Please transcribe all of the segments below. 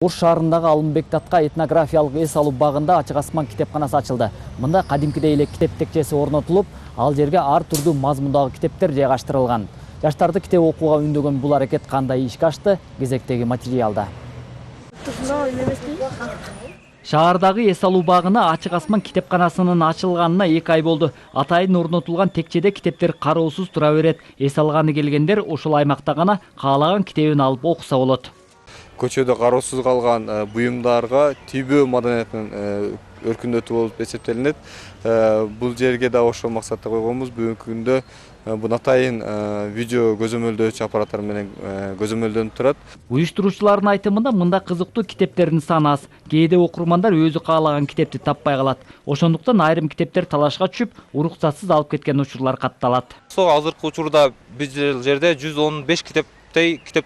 Ош шаарындагы Алымбек Татка этнографиялык эс алуу багында ачык асман китепканасы ачылды. Мында кадимкидей эле китеп текчеси орнотулуп, ал жерге ар түрдүү мазмундагы китептер жайгаштырылган. Жаштарды китеп окууга үндөгөн бул аракет кандай ишке ашты? Кезектеги материалда. Шаардагы эс алуу багына ачык асман китепканасынын ачылганына 2 ай болду. Атайын орнотулган текчеде китептер кароосуз тура берет. Эс алганы келгендер ошол аймакта гана каалаган китебин алып окуса болот. Көчөдө кароосуз калган буюмдарга тийбөө маданиятынын өркүндөтүү болуп эсептелинет. Бул жерге да ошол максатта койгонбуз. Бүгүнкү күндө бул атайын видео көзөмөлдөөчү аппараттар менен көзөмөлдөнүп турат. Уюштуруучулардын айтымында мында кызыктуу китептердин саны аз. Кээде окурмандар өзү каалаган китепти таппай калат. Ошондуктан айрым китептер талашка түшүп, уруксатсыз алып кеткен учурлар катталат. Азыркы учурда биз жерде 115 китеп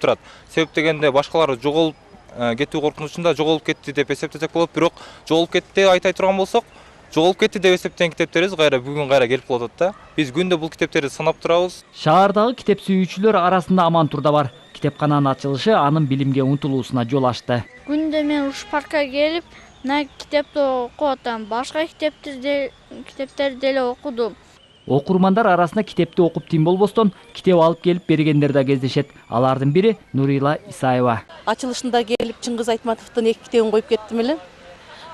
турат. Себеп дегенде башкалар жоголуп кетүү коркунучунда жоголуп кетти деп эсептесек болот, бирок жоголуп кетти деп айтай турган болсок, жоголуп кетти деп эсептеген китептерибиз бүгүн кайра келип калып атат да. Биз күндө бул китептерди санап турабыз. Шаардагы китеп сүйүүчүлөр арасында Амантур да бар. Китепкананын ачылышы анын билимге умтулуусуна жол ачты. Күндө мен уш паркка келип, китепти окуп атам. Башка китептерди деле окудум. Окурмандар арасында китепти окуп тим болбостон, китеп алып келип бергендер да кездешет. Алардын бири Нурила Исаева. Ачылышында келип Чыңгыз Айтматовдун 2 китебин коюп кеттим эле.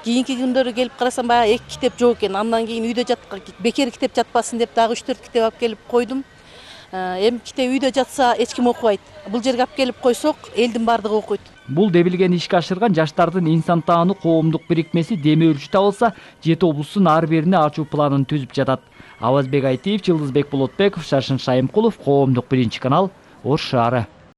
Кийинки күндөрү келип карасам, баягы 2 китеп жок экен. Андан кийин үйдө жаткан бекер китеп жатпасын деп дагы 3-4 китеп алып келип койдум. Эми китеп үйдө жатса эч ким окубайт. Бул жерге алып келип койсок, элдин бардыгы окуйт. Бул дебилген ишке ашырган жаштардын инсан таануу коомдук бирикмеси демөө үрчү табылса, 7 облустун ар бирине ачуу планын түзүп жатат. Авазбек Айтиев, Жылдызбек Болотбеков, Шашын Шайымкулов, Коомдук 1 канал, Ош шаары.